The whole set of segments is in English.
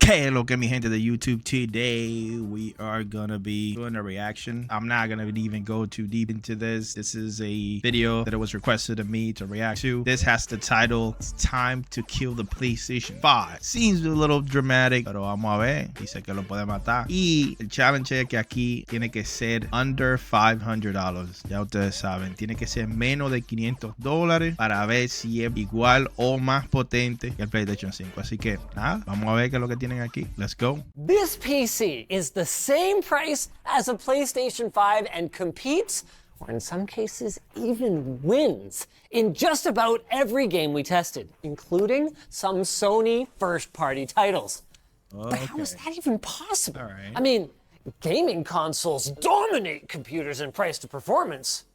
Okay, lo que mi gente de YouTube, today we are gonna be doing a reaction. I'm not gonna even go too deep into this. This is a video that it was requested of me to react to. This has the title, It's Time to Kill the PlayStation 5. Seems a little dramatic, pero vamos a ver. Dice que lo puede matar. Y el challenge es que aquí tiene que ser under $500. Ya ustedes saben, tiene que ser menos de $500 para ver si es igual o más potente que el PlayStation 5. Así que nada, vamos a ver qué es lo que tienen aquí. Let's go. This PC is the same price as a PlayStation 5 and competes, or in some cases even wins, in just about every game we tested, including some Sony first-party titles. Okay. But how is that even possible? All right. I mean, gaming consoles dominate computers in price to performance.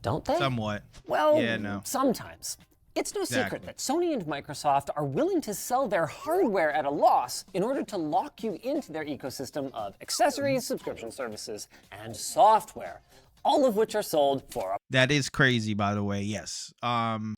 Don't they? Somewhat. Well, yeah, no. Sometimes. It's no secret Exactly. that Sony and Microsoft are willing to sell their hardware at a loss in order to lock you into their ecosystem of accessories, subscription services, and software, all of which are sold for a... That is crazy, by the way. Yes.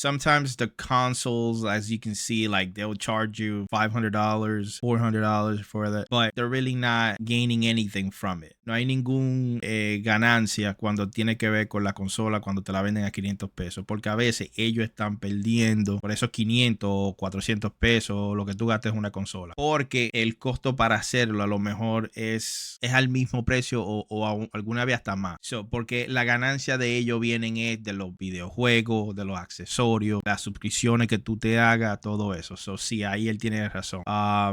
Sometimes the consoles, as you can see, like they'll charge you $500, $400 for that, but they're really not gaining anything from it. No hay ningún ganancia cuando tiene que ver con la consola cuando te la venden a 500 pesos, porque a veces ellos están perdiendo por esos 500 o 400 pesos lo que tú gastes en una consola, porque el costo para hacerlo a lo mejor es al mismo precio o alguna vez hasta más. Porque la ganancia de ellos vienen es de los videojuegos, de los accesorios, las suscripciones que tú te hagas, todo eso. Sí, ahí él tiene razón.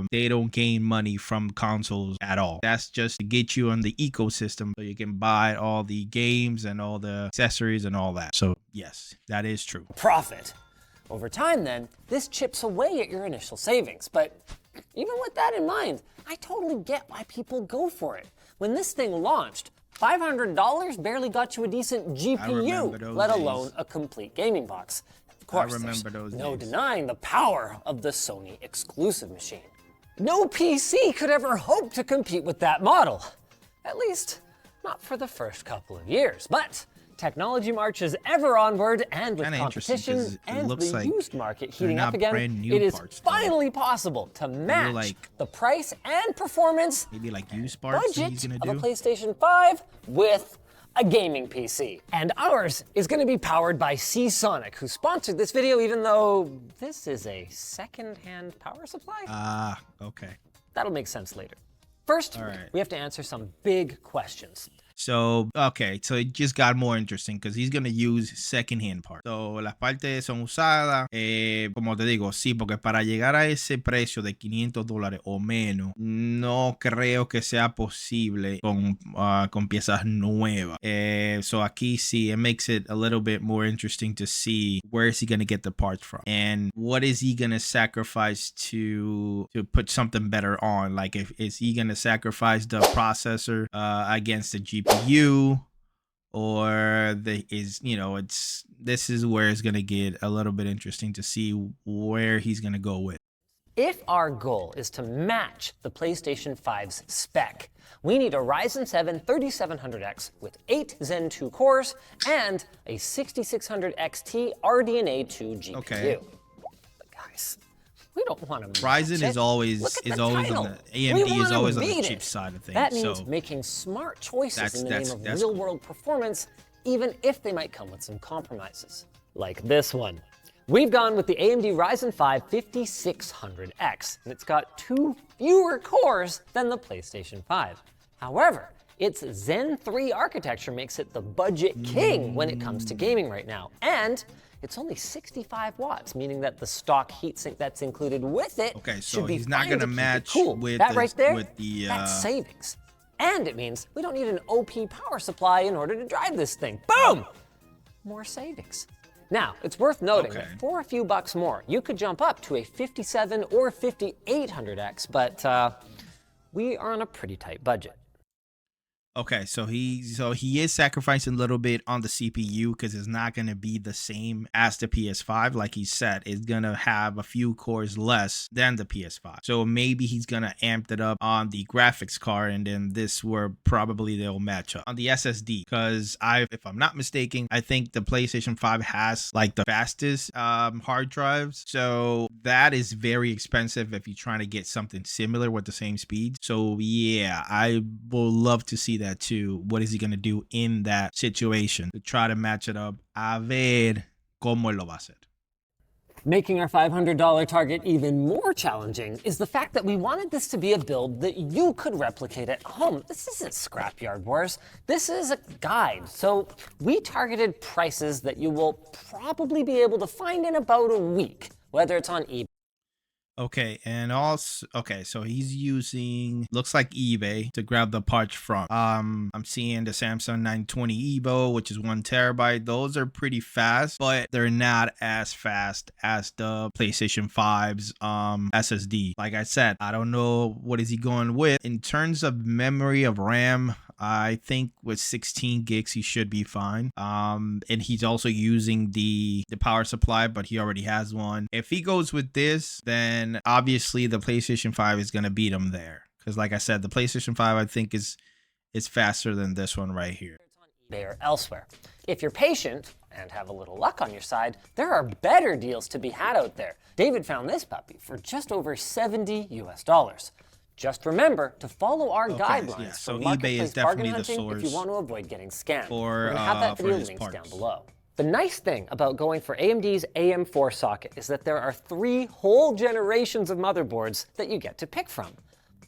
They don't gain money from consoles at all. That's just to get you on the ecosystem so you can buy all the games and all the accessories and all that. So yes, that is true. Profit. Over time then, this chips away at your initial savings. But even with that in mind, I totally get why people go for it. When this thing launched, $500 barely got you a decent GPU, let alone a complete gaming box. Of course, there's no denying the power of the Sony exclusive machine. No PC could ever hope to compete with that model. At least, not for the first couple of years. But technology marches ever onward, and with competition and the used market heating up again, it is finally possible to match the price and performance budget of a PlayStation 5 with a gaming PC. And ours is going to be powered by Seasonic, who sponsored this video, even though this is a second-hand power supply. Okay. That'll make sense later. First, we have to answer some big questions. So, okay, so it just got more interesting because he's going to use second-hand parts. So, las partes son usadas, como te digo, sí, porque para llegar a ese precio de $500 o menos, no creo que sea posible con piezas nuevas. So, aquí sí, it makes it a little bit more interesting to see where is he going to get the parts from and what is he going to sacrifice to put something better on. Like, is he going to sacrifice the processor against the GPU? Or this is where it's gonna get a little bit interesting to see where he's gonna go with. If our goal is to match the PlayStation 5's spec, we need a Ryzen 7 3700X with 8 Zen 2 cores and a 6600 XT RDNA 2 GPU. Okay. But guys, we don't want to Ryzen is always on the AMD is always on the cheap side of things. That means making smart choices in the name of real-world performance, even if they might come with some compromises. Like this one. We've gone with the AMD Ryzen 5 5600X, and it's got 2 fewer cores than the PlayStation 5. However, its Zen 3 architecture makes it the budget king when it comes to gaming right now. And it's only 65 watts, meaning that the stock heatsink that's included with it should be he's not going to match with that right there, that's savings. And it means we don't need an OP power supply in order to drive this thing. Boom! More savings. Now, it's worth noting that for a few bucks more, you could jump up to a 57 or 5800X, but we are on a pretty tight budget. Okay, so he is sacrificing a little bit on the CPU because it's not going to be the same as the PS5. Like he said, it's going to have a few cores less than the PS5. So maybe he's going to amp it up on the graphics card, and then this where probably they'll match up on the SSD. Because if I'm not mistaken, I think the PlayStation 5 has like the fastest hard drives. So that is very expensive if you're trying to get something similar with the same speed. So yeah, I will love to see that too. What is he going to do in that situation to try to match it up? A ver cómo lo va a hacer. Making our $500 target even more challenging is the fact that we wanted this to be a build that you could replicate at home. This isn't Scrapyard Wars. This is a guide. So we targeted prices that you will probably be able to find in about a week, whether it's on eBay. Okay, and also, okay, so he's using, looks like eBay to grab the parts from. I'm seeing the Samsung 920 Evo, which is 1 terabyte. Those are pretty fast, but they're not as fast as the PlayStation 5's SSD. Like I said, I don't know what is he going with. In terms of memory of RAM, I think with 16 gigs he should be fine. And he's also using the power supply, but he already has one. If he goes with this, then obviously the PlayStation 5 is gonna beat him there. Because like I said, the PlayStation 5 I think is faster than this one right here. eBay or elsewhere. If you're patient and have a little luck on your side, there are better deals to be had out there. David found this puppy for just over $70 US. Just remember to follow our guidelines yeah, so for eBay is marketplace bargain definitely the hunting source if you want to avoid getting scammed. for, We're gonna have that video his linked parts. down below. The nice thing about going for AMD's AM4 socket is that there are 3 whole generations of motherboards that you get to pick from.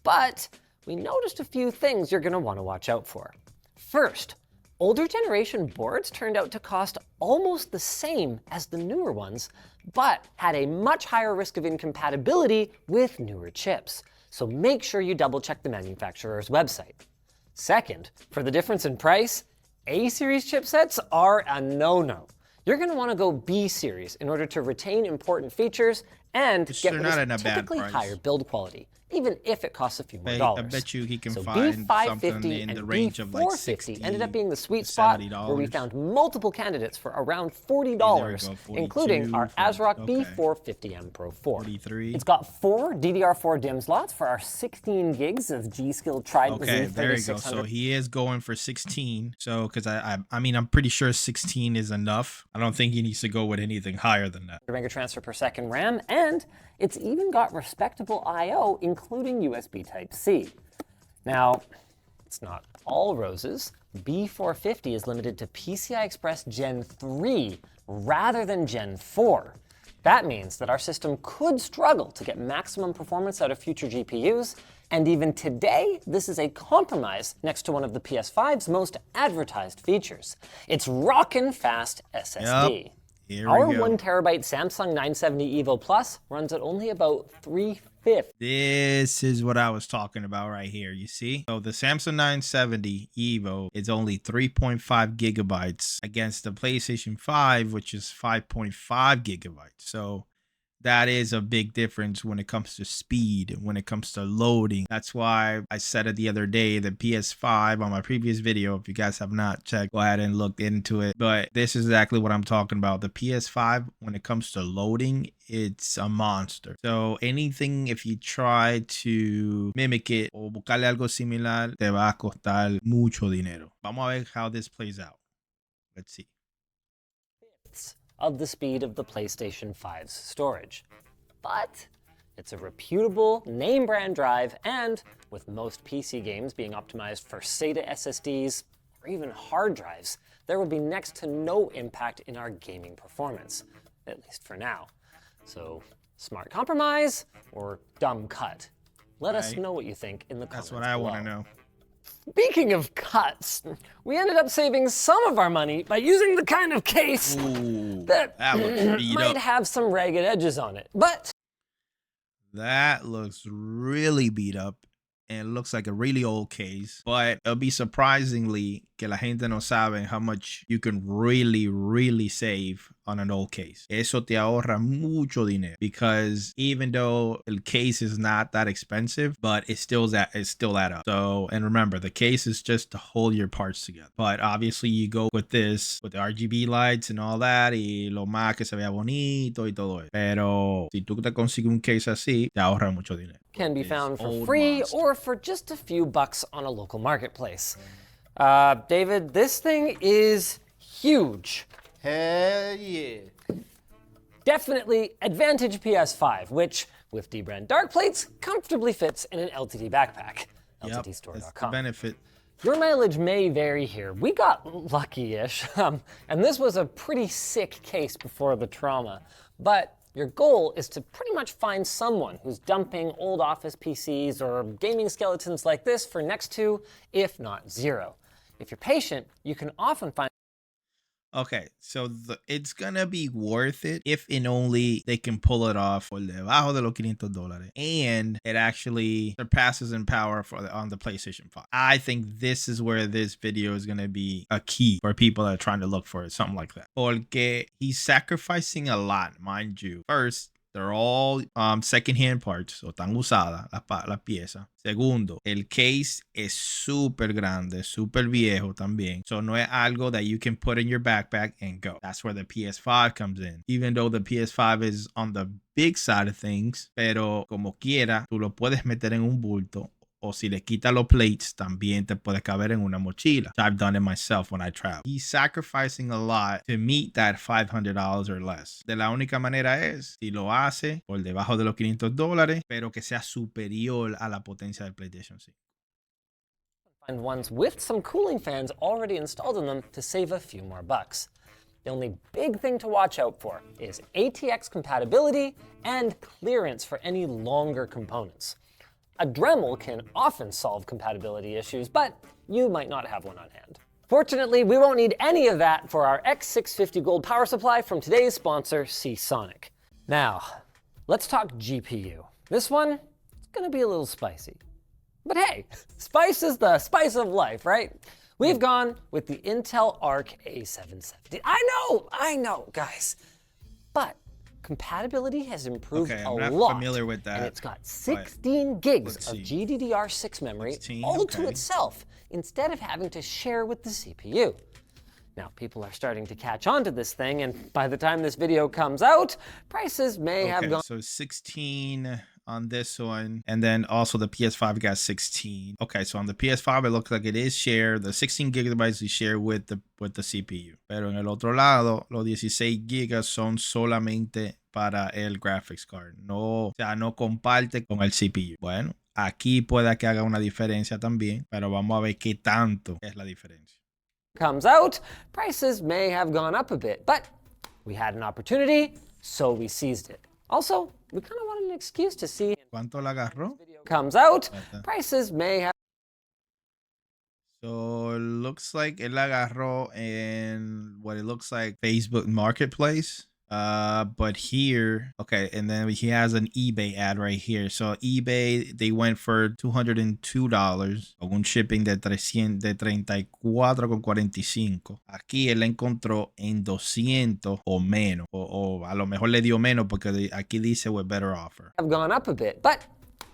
But we noticed a few things you're gonna want to watch out for. First, older generation boards turned out to cost almost the same as the newer ones, but had a much higher risk of incompatibility with newer chips. So make sure you double check the manufacturer's website. Second, for the difference in price, A-series chipsets are a no-no. You're gonna wanna go B-series in order to retain important features and get they're what not is in a bad typically price. higher build quality, even if it costs a few more I dollars. bet you he can So find something B550 in and the range of like B450 ended up 60 being the sweet to spot where we $70. found multiple candidates for around $40, There we go, 42, including our ASRock okay. B450M Pro 4. 43. It's got 4 DDR4 DIMM slots for our 16 gigs of G-Skill Trident Okay, there you go. Z3600. So he is going for 16. So, because I mean, I'm pretty sure 16 is enough. I don't think he needs to go with anything higher than that. Mega transfer per second RAM, and it's even got respectable I/O, including USB Type-C. Now, it's not all roses. B450 is limited to PCI Express Gen 3 rather than Gen 4. That means that our system could struggle to get maximum performance out of future GPUs, and even today, this is a compromise next to one of the PS5's most advertised features. It's rockin' fast SSD. Yep. Here Our we go. 1 terabyte Samsung 970 EVO Plus runs at only about 3/5. This is what I was talking about right here. You see? So the Samsung 970 Evo is only 3.5 gigabytes against the PlayStation 5, which is 5.5 gigabytes. So that is a big difference when it comes to speed, when it comes to loading. That's why I said it the other day, the PS5 on my previous video. If you guys have not checked, go ahead and look into it. But this is exactly what I'm talking about. The PS5, when it comes to loading, it's a monster. So anything, if you try to mimic it o buscarle algo similar, te va a costar mucho dinero. Vamos a ver how this plays out. Let's see. Of the speed of the PlayStation 5's storage. But it's a reputable name brand drive, and with most PC games being optimized for SATA SSDs or even hard drives, there will be next to no impact in our gaming performance, at least for now. So, smart compromise or dumb cut? Let us know what you think in the comments That's what I want to below. know. Speaking of cuts, we ended up saving some of our money by using the kind of case that looks beat might up. have some ragged edges on it. But That looks really beat up and it looks like a really old case. But it'll be surprisingly que la gente no sabe how much you can really save on an old case. Eso te ahorra mucho dinero because even though the case is not that expensive, but it's still that up. So, and remember, the case is just to hold your parts together. But obviously you go with this, with the RGB lights and all that, y lo más que se vea bonito y todo eso. Pero si tú te consigues un case así, te ahorra mucho dinero. Can be found for old free monster. or for just a few bucks on a local marketplace. David, this thing is huge. Hell yeah. Definitely Advantage PS5, which, with D-brand dark plates, comfortably fits in an LTD backpack. Yep, that's the LTDstore.com. benefit. Your mileage may vary here. We got lucky-ish, and this was a pretty sick case before the trauma. But your goal is to pretty much find someone who's dumping old office PCs or gaming skeletons like this for next to, if not zero. If you're patient, you can often find. Okay, so it's gonna be worth it if and only they can pull it off por debajo de los $500 and it actually surpasses in power on the PlayStation 5. I think this is where this video is gonna be a key for people that are trying to look for it, something like that. Porque he's sacrificing a lot, mind you. First, they're all second-hand parts, o tan usadas las piezas. Segundo, el case es súper grande, súper viejo también. So no es algo that you can put in your backpack and go. That's where the PS5 comes in. Even though the PS5 is on the big side of things, pero como quiera, tú lo puedes meter en un bulto. O si le quita los plates, también te puede caber en una mochila. So I've done it myself when I travel. He's sacrificing a lot to meet that $500 or less. De la única manera es, si lo hace por debajo de los $500, pero que sea superior a la potencia del PlayStation 5. Find ones with some cooling fans already installed in them to save a few more bucks. The only big thing to watch out for is ATX compatibility and clearance for any longer components. A Dremel can often solve compatibility issues, but you might not have one on hand. Fortunately, we won't need any of that for our X650 Gold power supply from today's sponsor, Sonic. Now, let's talk GPU. This one is gonna be a little spicy. But hey, spice is the spice of life, right? We've gone with the Intel Arc A770. I know, guys. But compatibility has improved a lot. I'm not familiar with that. And it's got 16 gigs of see. GDDR6 memory 16, all to okay. itself, instead of having to share with the CPU. Now, people are starting to catch on to this thing, and by the time this video comes out, prices may have gone. So 16 on this one, and then also the PS5 got 16. Okay, so on the PS5 it looks like it is shared. The 16 gigabytes is shared with the CPU. Pero en el otro lado, los 16 gigas son solamente para el graphics card. No, o sea, no comparte con el CPU. Bueno, aquí pueda que haga una diferencia también, pero vamos a ver qué tanto es la diferencia. Comes out, prices may have gone up a bit, but we had an opportunity, so we seized it. Also, we kind of wanted an excuse to see. ¿Cuánto la agarró? Comes out, prices may have. So it looks like él la agarró in what it looks like Facebook Marketplace. But here, okay, and then he has an eBay ad right here. So eBay, they went for $202 con un shipping de 34.45. Aquí él la encontró en 200 o menos, o a lo mejor le dio menos porque aquí dice with better offer. Have gone up a bit, but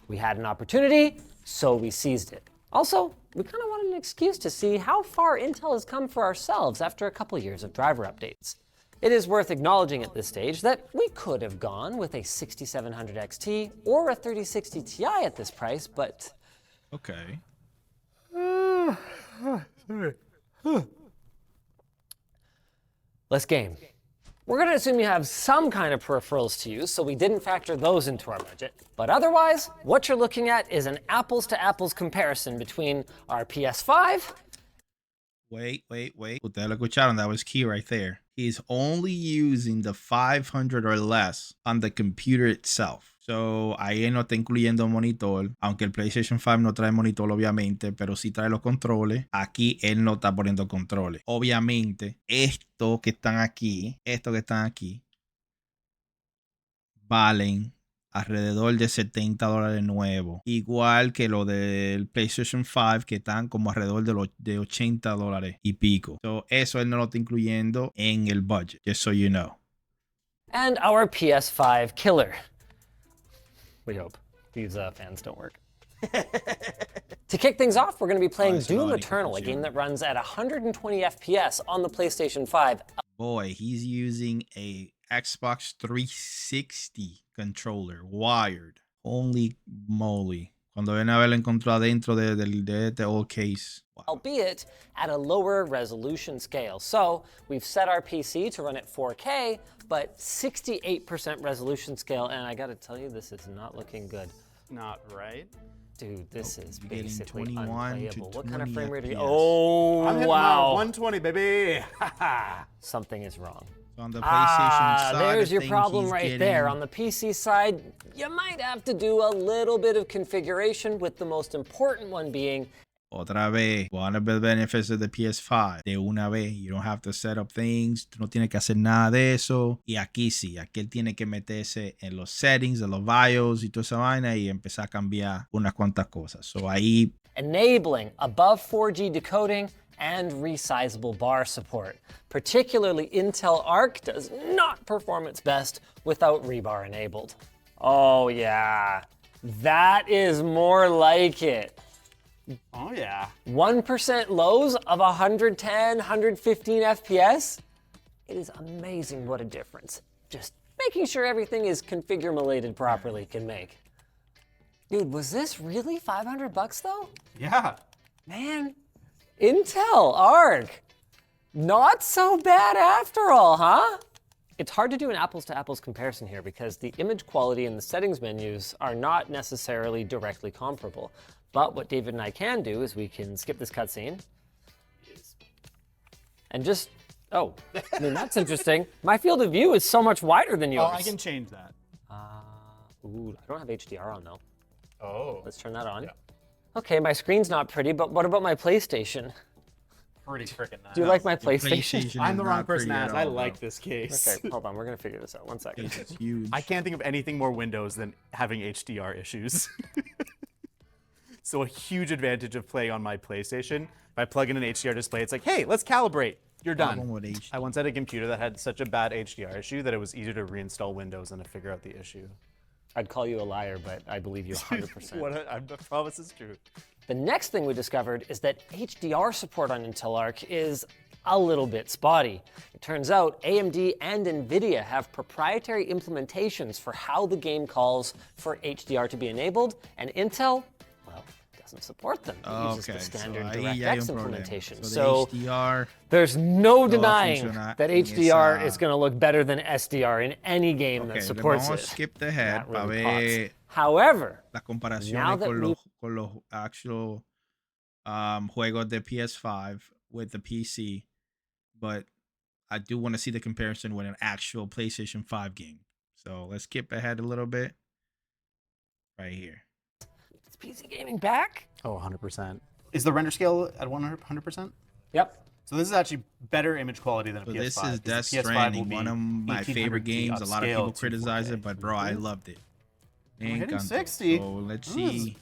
we had an opportunity, so we seized it. Also, we kind of wanted an excuse to see how far Intel has come for ourselves after a couple years of driver updates. It is worth acknowledging at this stage that we could have gone with a 6700 XT or a 3060 Ti at this price, but. Okay. Let's game. We're gonna assume you have some kind of peripherals to use, so we didn't factor those into our budget. But otherwise, what you're looking at is an apples to apples comparison between our PS5. Wait. Ustedes lo escucharon, that was key right there. He's only using the 500 or less on the computer itself. So ahí él no está incluyendo monitor, aunque el PlayStation 5 no trae monitor obviamente, pero sí trae los controles. Aquí él no está poniendo controles. Obviamente, estos que están aquí, valen alrededor de $70 nuevos. Igual que lo del PlayStation 5 que están como alrededor de $80 y pico. So, eso él no lo está incluyendo en el budget, just so you know. and our PS5 killer. We hope these fans don't work. To kick things off, we're going to be playing Doom Eternal, a game that runs at 120 FPS on the PlayStation 5. Boy, he's using a Xbox 360 controller, wired. Holy moly. Cuando ven a ver, lo encontró adentro de este old case. Wow. Albeit at a lower resolution scale. So we've set our PC to run at 4K, but 68% resolution scale, and I gotta tell you, this is not looking good. Not right. Dude, this is getting basically 21 to unplayable. What kind of 20 frame rate are you? FPS. Oh, I'm hitting wow. 120, baby. Something is wrong. On the PlayStation side, There's your I think problem he's right there. getting- On the PC side, you might have to do a little bit of configuration, with the most important one being Otra vez, one of the benefits of the PS5. De una vez, you don't have to set up things. Tú no tienes que hacer nada de eso. Y aquí sí, aquí él tiene que meterse en los settings, de los BIOS y toda esa vaina y empezar a cambiar unas cuantas cosas. So ahí enabling above 4G decoding and resizable bar support. Particularly Intel Arc does not perform its best without rebar enabled. Oh yeah, that is more like it. Oh, yeah. 1% lows of 110, 115 FPS? It is amazing what a difference just making sure everything is configure-related properly can make. Dude, was this really 500 bucks though? Yeah. Man, Intel Arc. Not so bad after all, huh? It's hard to do an apples to apples comparison here because the image quality and the settings menus are not necessarily directly comparable. But what David and I can do is we can skip this cutscene and just, oh, I mean, that's interesting. My field of view is so much wider than yours. Oh, I can change that. Ooh, I don't have HDR on though. Oh. Let's turn that on. Yeah. Okay, my screen's not pretty, but what about my PlayStation? Pretty freaking nice. Do you like my your PlayStation? I'm is the wrong not person to pretty ask. at I all, like bro. this case. Okay, hold on, we're gonna figure this out. One second. It's huge. I can't think of anything more Windows than having HDR issues. So a huge advantage of playing on my PlayStation, if I plug in an HDR display, it's like, hey, let's calibrate. You're done. Problem with HD. I once had a computer that had such a bad HDR issue that it was easier to reinstall Windows than to figure out the issue. I'd call you a liar, but I believe you 100%. I promise it's true. The next thing we discovered is that HDR support on Intel Arc is a little bit spotty. It turns out AMD and NVIDIA have proprietary implementations for how the game calls for HDR to be enabled, and Intel, well, doesn't support them. It uses Okay, the standard so ahí ya hay DirectX un problema. implementation. So So the HDR, there's no va a denying funcionar that en HDR esa- is going to look better than SDR in any game okay, that le supports vamos a it. skip the head That para really ver pops. However, las Now comparaciones that con los actual juegos de PS5 with the PC, but I do want to see the comparison with an actual PlayStation 5 game. So let's skip ahead a little bit. Right here. is PC gaming back? Oh, 100%. Is the render scale at 100%? Yep. So this is actually better image quality than a So PS5. this is because Death the PS5 will Stranding, be one of my 1800p favorite games. A lot of people upscaled to criticize 4K. it, but bro, I loved it. Me We're hitting encantó. 60. So let's Ooh, this see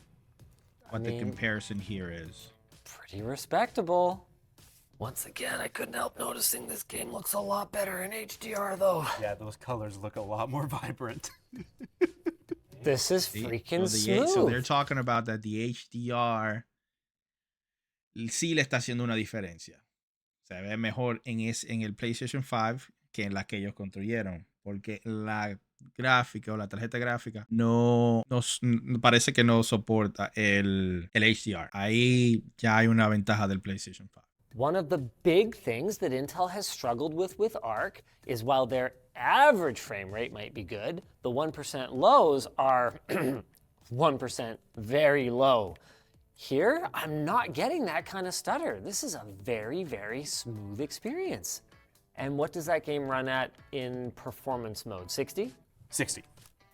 what the mean- comparison here is. Pretty respectable. Once again, I couldn't help noticing this game looks a lot better in HDR though. Yeah, those colors look a lot more vibrant. This is See? freaking so smooth. they're talking about that the HDR sí le está haciendo una diferencia. Se ve mejor en el PlayStation 5 que en la que ellos construyeron. Porque la gráfica o la tarjeta gráfica no parece que no soporta el HDR. Ahí ya hay una ventaja del PlayStation 5. One of the big things that Intel has struggled with Arc is while their average frame rate might be good, the 1% lows are 1% very low. Here, I'm not getting that kind of stutter. This is a very, very smooth experience. And what does that game run at in performance mode? 60? 60.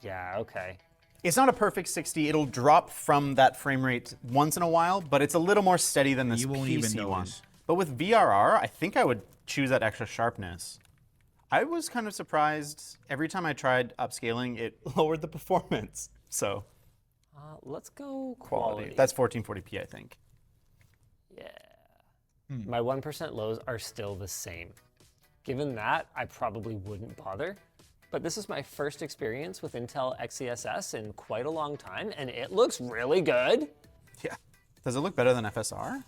Yeah, okay. It's not a perfect 60. It'll drop from that frame rate once in a while, but it's a little more steady than this You won't PC even one. notice. But with VRR, I think I would choose that extra sharpness. I was kind of surprised. Every time I tried upscaling, it lowered the performance. So Let's go quality. quality. That's 1440p, I think. Yeah. My 1% lows are still the same. Given that, I probably wouldn't bother. but this is my first experience with Intel XeSS in quite a long time, and it looks really good. Yeah. Does it look better than FSR?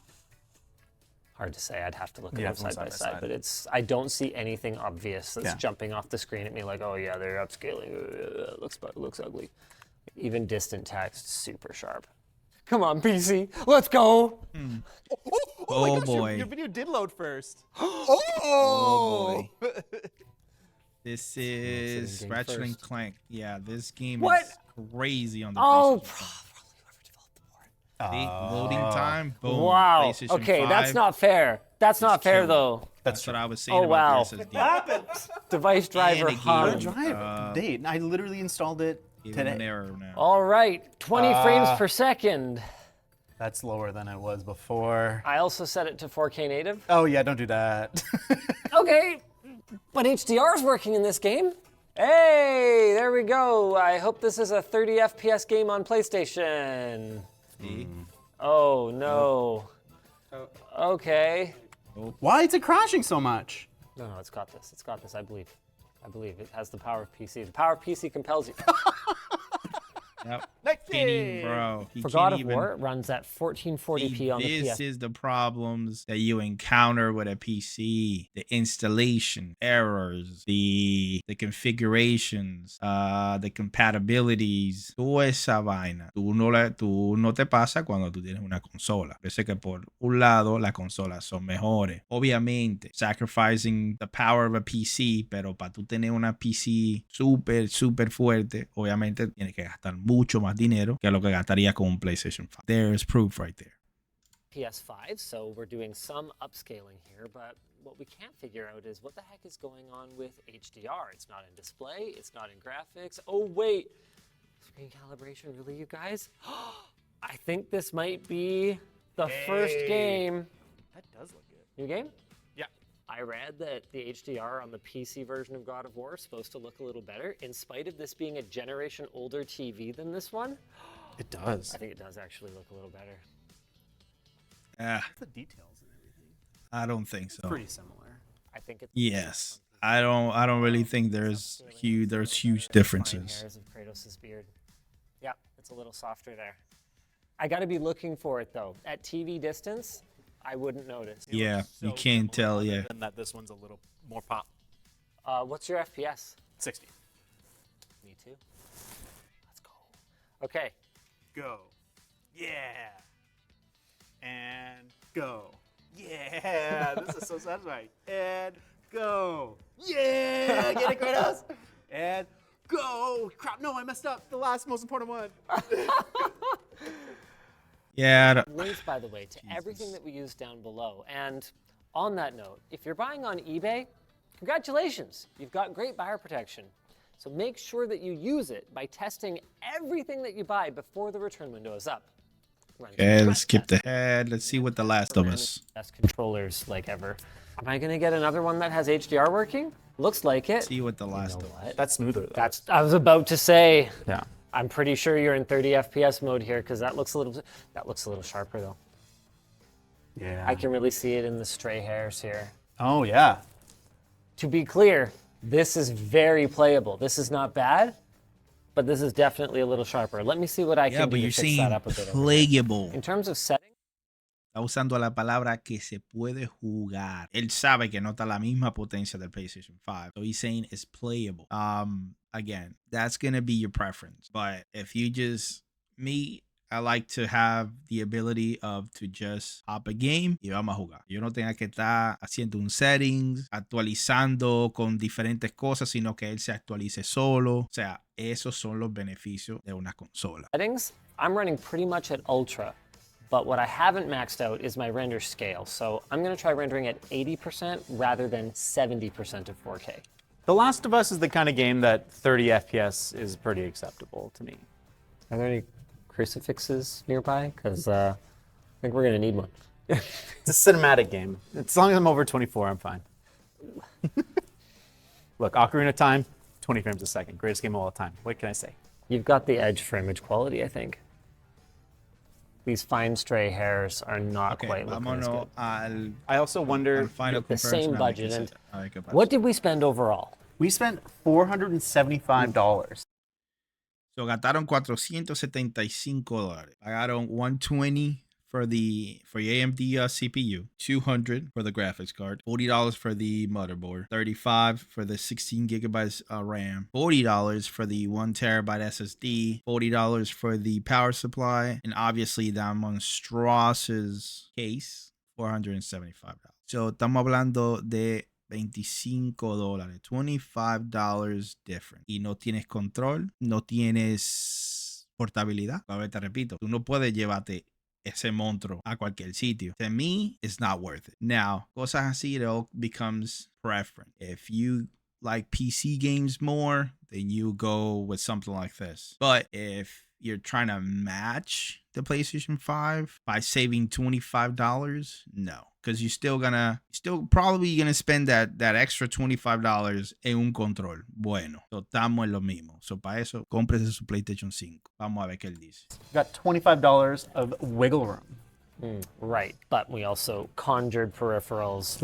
Hard to say. I'd have to look at Yeah, them from side by side by side, but I don't see anything obvious that's Yeah. jumping off the screen at me like, oh yeah, they're upscaling. Looks ugly. Even distant text, super sharp. Come on, PC, let's go. Oh my gosh, boy. your video did load first. Oh boy. This is game Ratchet and first. Clank. Yeah, this game What? is crazy on the Oh, PlayStation 5. probably whoever developed the board. See, loading time, boom. Wow. PlayStation Okay, that's 5. not fair. That's not fair killing. though. That's what I was saying Oh, about wow. the SSD. Device driver And a hung. game. Drive date. I literally installed it Even an today. error now. All right, 20 frames per second. That's lower than it was before. I also set it to 4K native. Oh yeah, don't do that. Okay, but HDR is working in this game. Hey, there we go. I hope this is a 30 FPS game on PlayStation. See? Oh no. Okay. Why is it crashing so much? No, it's got this. It's got this, I believe. I believe it has the power of PC. The power of PC compels you. Yep. Next Can't even, game. bro. He For can't God of even- War, it runs at 1440p on the This PS. is the problems that you encounter with a PC: the installation errors, the configurations, the compatibilities, toda esa vaina. Tú no te pasa cuando tú tienes una consola. Parece que por un lado las consolas son mejores. Obviamente, sacrificing the power of a PC, pero para tú tener una PC súper fuerte, obviamente tienes que gastar mucho más dinero que lo que gastaría con un PlayStation 5. There's proof right there. PS5, so we're doing some upscaling here, but what we can't figure out is what the heck is going on with HDR. It's not in display, it's not in graphics. Oh wait, screen calibration, really, you guys? I think this might be the first game. That does look good. New game? Yeah. I read that the HDR on the PC version of God of War is supposed to look a little better, in spite of this being a generation older TV than this one. It does. I think it does actually look a little better. The details and everything. I don't think so. Pretty similar. I think it's Yes. I don't really think there's huge fine differences. hairs of Kratos' beard. Yeah, it's a little softer there. I got to be looking for it though. At TV distance, I wouldn't notice. Yeah, you So can't tell, similar, yeah. other than that this one's a little more pop. What's your FPS? 60. Me too. Let's go. Okay. Go. Yeah. And go. Yeah. This is so satisfying. And go. Yeah. Get it, Kratos. And go. Crap. No, I messed up. The last most important one. Yeah, Links, by the way, to everything that we use down below. And on that note, if you're buying on eBay, congratulations. You've got great buyer protection. So make sure that you use it by testing everything that you buy before the return window is up. Run okay, some let's skip stress ahead. Let's see what The Last of Us. Best controllers like ever. Am I gonna get another one that has HDR working? Looks like it. See what The Last of Us. That's smoother, though. I was about to say. Yeah. I'm pretty sure you're in 30 FPS mode here because that looks a little sharper though. Yeah. I can really see it in the stray hairs here. Oh yeah. To be clear, this is very playable. This is not bad, but this is definitely a little sharper. Let me see what I Yeah, can but do you're to fix saying that up a bit. over here. playable. In terms of settings, Está usando la palabra que se puede jugar. Él sabe que no está la misma potencia del PlayStation 5. So he's saying it's playable. Again, that's going to be your preference. But if you just, I like to have the ability of to just hop a game y vamos a jugar. Yo no tenga que estar haciendo un settings, actualizando con diferentes cosas, sino que él se actualice solo. O sea, esos son los beneficios de una consola. I'm running pretty much at ultra, but what I haven't maxed out is my render scale. So I'm gonna try rendering at 80% rather than 70% of 4K. The Last of Us is the kind of game that 30 FPS is pretty acceptable to me. Are there any crucifixes nearby? Because I think we're gonna need one. It's a cinematic game. As long as I'm over 24, I'm fine. Look, Ocarina of Time, 20 frames a second. Greatest game of all time. What can I say? You've got the edge for image quality, I think. These fine stray hairs are not Okay, quite looking as vámonos good. al I also wonder, final The same comparison. budget. And A ver qué pasa. what did we spend overall? We spent $475. So gastaron $475. Pagaron $120 for the AMD CPU, $200 for the graphics card, $40 for the motherboard, $35 for the 16 gigabytes RAM, $40 for the 1 terabyte SSD, $40 for the power supply, and obviously that monstrous case, $475. So estamos hablando de $25, $25 different. Y no tienes control, no tienes portabilidad. A ver, te repito, tú no puedes llevarte ese monstruo a cualquier sitio. To me, it's not worth it. Now, cosas así, it all becomes preference. If you like PC games more, then you go with something like this. But if you're trying to match the PlayStation 5 by saving $25, no. Because you're still probably gonna spend that extra $25 en un control. Bueno, so estamos en lo mismo. So para eso, cómprese su PlayStation 5. Vamos a ver qué él dice. Got $25 of wiggle room. Right, but we also conjured peripherals.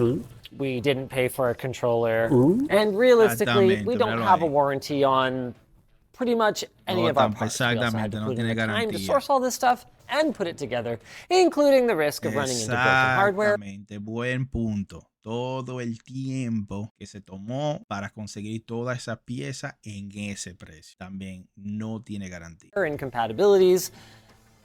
We didn't pay for a controller. And realistically, we don't have a warranty on pretty much any of our parts. We also had to put in the time to source all this stuff and put it together, including the risk of running into broken hardware. Exactamente, buen punto. Todo el tiempo que se tomó para conseguir todas esas piezas en ese precio. También no tiene garantía. Incompatibilities.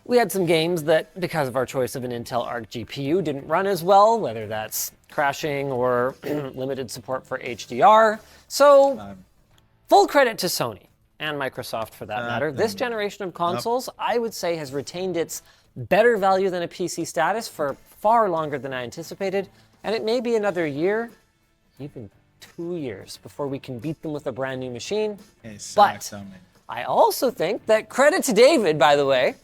We had some games that, because of our choice of an Intel Arc GPU, didn't run as well, whether that's crashing or limited support for HDR. So, full credit to Sony and Microsoft for that matter. This generation of consoles, I would say, has retained its better value than a PC status for far longer than I anticipated. And it may be another year, even 2 years, before we can beat them with a brand new machine. But I also think that credit to David, by the way,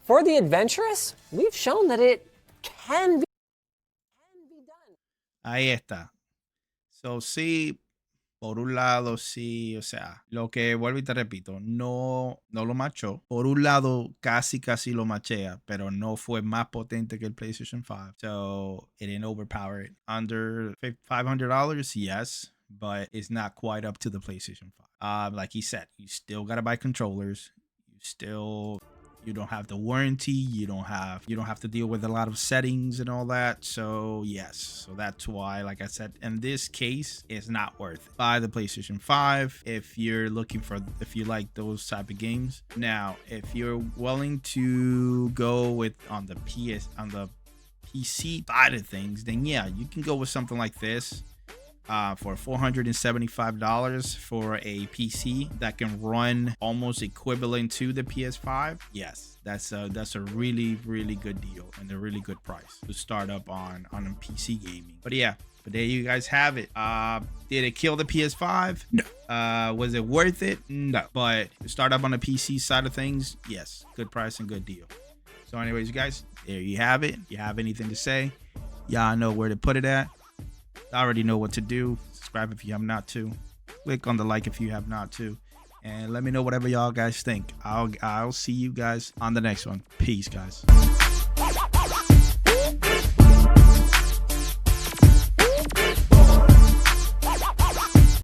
for the adventurous, we've shown that it can be done. Ahí está. So, sí, por un lado, sí, o sea, lo que vuelvo y te repito, no lo machó. Por un lado, casi lo machea, pero no fue más potente que el PlayStation 5. So, it didn't overpower it. Under $500, yes, but it's not quite up to the PlayStation 5. Like he said, you still gotta buy controllers. You don't have the warranty. You don't have to deal with a lot of settings and all that. So yes, so that's why, like I said, in this case, it's not worth it. Buy the PlayStation 5 if you like those type of games. Now, if you're willing to go with on the PC side of things, then yeah, you can go with something like this. For $475 for a PC that can run almost equivalent to the PS5, yes, that's a really, really good deal and a really good price to start up on PC gaming. But yeah, but there you guys have it. Did it kill the PS5? No. Was it worth it? No. But to start up on the PC side of things, yes, good price and good deal. So anyways, you guys, there you have it. If you have anything to say, y'all know where to put it at. I already know what to do. Subscribe if you have not to. Click on the like if you have not to. And let me know whatever y'all guys think. I'll see you guys on the next one. Peace, guys.